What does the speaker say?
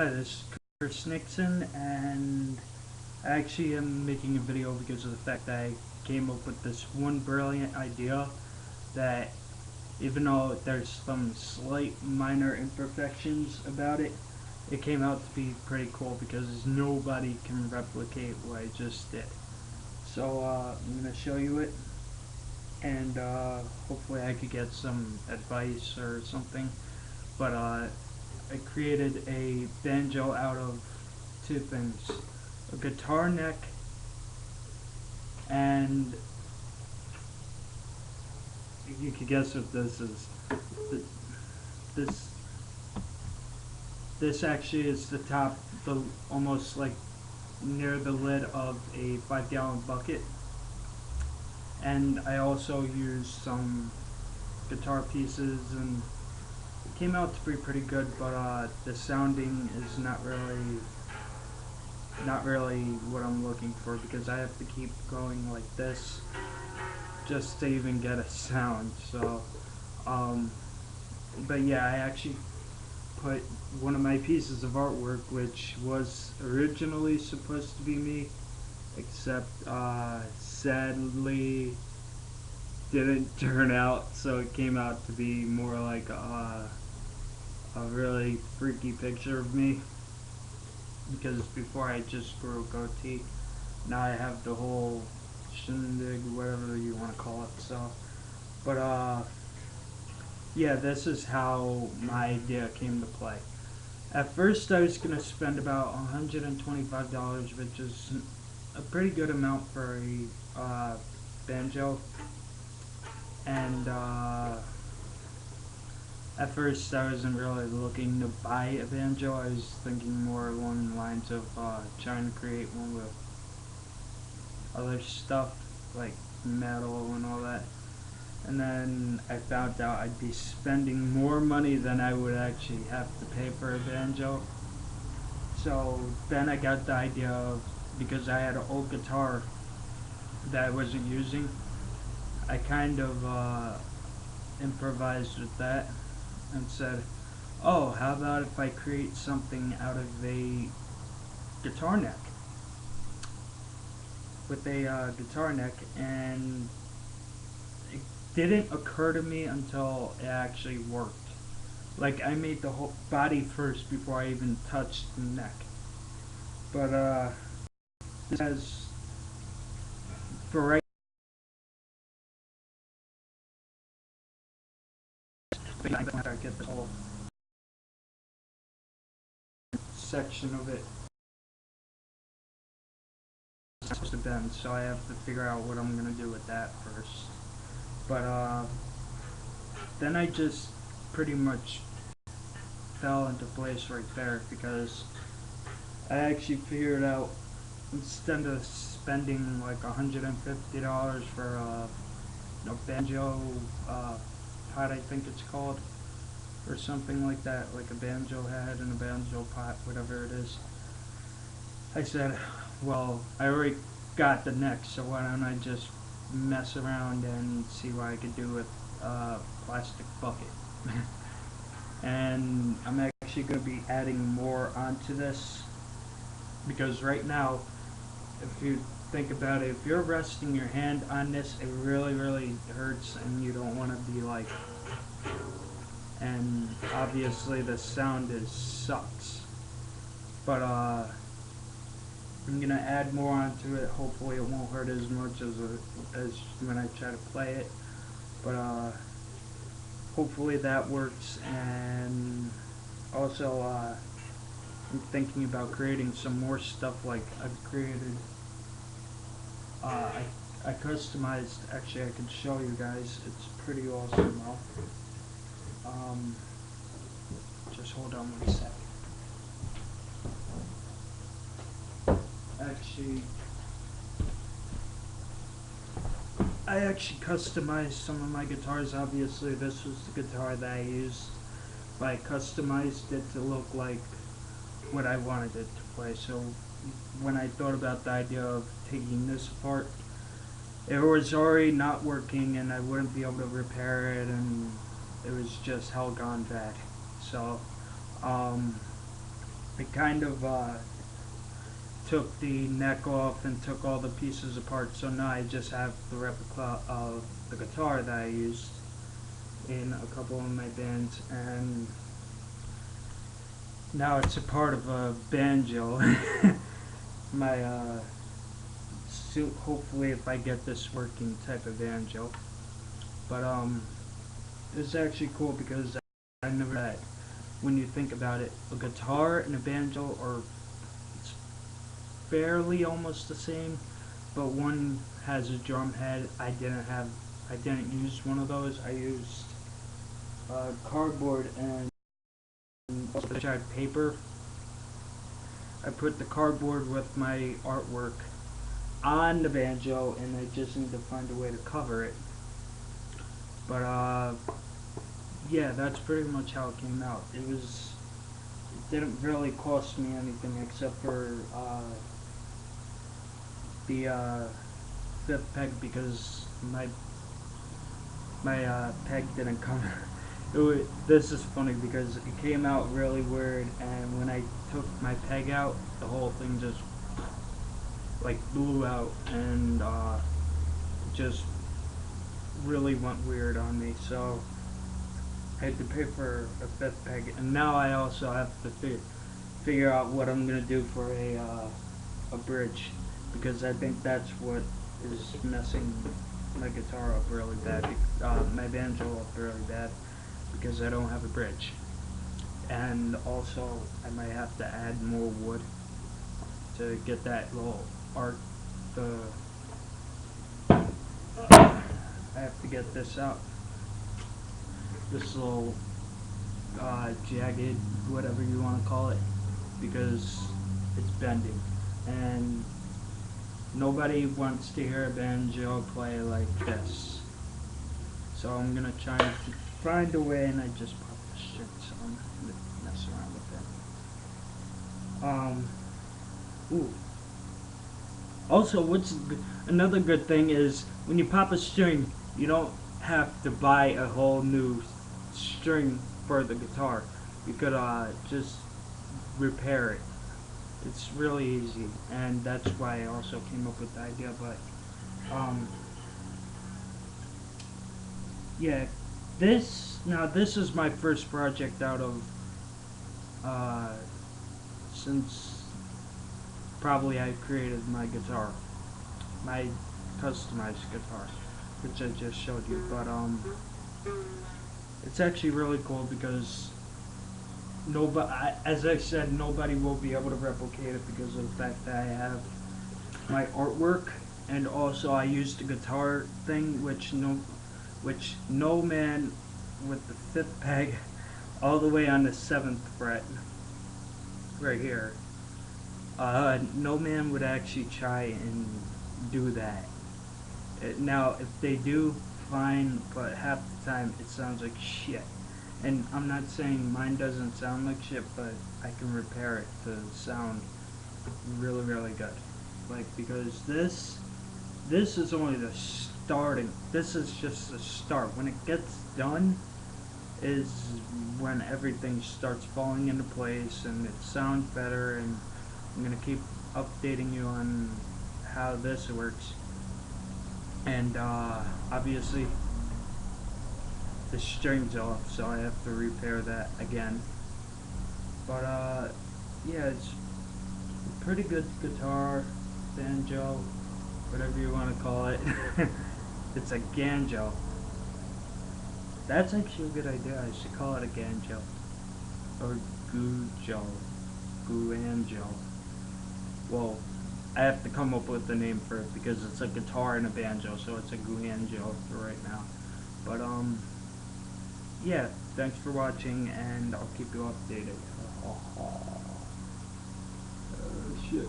Hi, this is chrisnixon, and I actually am making a video because of the fact that I came up with this one brilliant idea that, even though there's some slight minor imperfections about it, it came out to be pretty cool because nobody can replicate what I just did. So I'm going to show you it, and hopefully I could get some advice or something. But I created a banjo out of two things: a guitar neck and you can guess what this is. This this actually is the top, the almost like near the lid of a 5-gallon bucket. And I also used some guitar pieces, and it came out to be pretty good, but the sounding is not really what I'm looking for, because I have to keep going like this just to even get a sound. So but yeah, I actually put one of my pieces of artwork, which was originally supposed to be me, except sadly didn't turn out, so it came out to be more like a really freaky picture of me, because before I just grew a goatee, now I have the whole shindig, whatever you want to call it. So but yeah, this is how my idea came to play. At first I was going to spend about $125, which is a pretty good amount for a banjo. And at first I wasn't really looking to buy a banjo. I was thinking more along the lines of trying to create one with other stuff like metal and all that. And then I found out I'd be spending more money than I would actually have to pay for a banjo. So then I got the idea of, because I had an old guitar that I wasn't using, I kind of improvised with that and said, oh, how about if I create something out of a guitar neck? With a guitar neck, and it didn't occur to me until it actually worked. Like, I made the whole body first before I even touched the neck. But this has, for right now, I get the whole section of it supposed to bend, so I have to figure out what I'm gonna do with that first. But then I just pretty much fell into place right there, because I actually figured out, instead of spending like $150 for a banjo pot, I think it's called, or something like that, like a banjo head and a banjo pot, whatever it is, I said, well, I already got the neck, so why don't I just mess around and see what I could do with a plastic bucket. And I'm actually going to be adding more onto this, because right now, if you think about it, if you're resting your hand on this, it really hurts, and you don't want to be like, and obviously the sound sucks. But I'm gonna add more onto it. Hopefully it won't hurt as much as when I try to play it. But hopefully that works. And also I'm thinking about creating some more stuff. Like, I've created I customized, actually I can show you guys, it's pretty awesome though. Just hold on one sec. I actually customized some of my guitars. Obviously this was the guitar that I used, but I customized it to look like what I wanted it to play. So when I thought about the idea of taking this apart, it was already not working and I wouldn't be able to repair it, and it was just hell gone bad. So I kind of took the neck off and took all the pieces apart, so now I just have the replica of the guitar that I used in a couple of my bands, and now it's a part of a banjo. My hopefully if I get this working, type of banjo. But it's actually cool because I never that when you think about it, a guitar and a banjo are fairly almost the same, but one has a drum head. I didn't use one of those. I used cardboard and also charred paper. I put the cardboard with my artwork on the banjo, and I just need to find a way to cover it. But yeah, that's pretty much how it came out. It didn't really cost me anything except for the fifth peg, because my peg didn't come. This is funny because it came out really weird, and when I took my peg out, the whole thing just like blew out, and just really went weird on me. So I had to pay for a fifth peg, and now I also have to figure out what I'm gonna do for a bridge, because I think that's what is messing my guitar up really bad, my banjo up really bad, because I don't have a bridge. And also I might have to add more wood to get that little arc. I have to get this out, this little jagged, whatever you want to call it, because it's bending, and nobody wants to hear a banjo play like this. So I'm gonna try and find a way, and I just pop the shit, so I'm gonna mess around with it. Ooh. Also, another good thing is when you pop a string, you don't have to buy a whole new string for the guitar. You could just repair it. It's really easy, and that's why I also came up with the idea. But yeah, this is my first project out of since probably I created my guitar, my customized guitar, which I just showed you. But it's actually really cool because as I said, nobody will be able to replicate it because of the fact that I have my artwork, and also I used the guitar thing, which no man with the fifth peg all the way on the 7th fret right here, no man would actually try and do that. Now if they do, fine, but half the time it sounds like shit. And I'm not saying mine doesn't sound like shit, but I can repair it to sound really, really good. Like, because this is only the starting. This is just the start. When it gets done is when everything starts falling into place and it sounds better, and I'm gonna keep updating you on how this works. And obviously the string's off, so I have to repair that again. But yeah, it's a pretty good guitar, banjo, whatever you want to call it. It's a ganjo. That's actually a good idea. I should call it a ganjo or guanjo. Well, I have to come up with the name for it because it's a guitar and a banjo, so it's a guanjo for right now. But yeah, thanks for watching, and I'll keep you updated. Oh shit.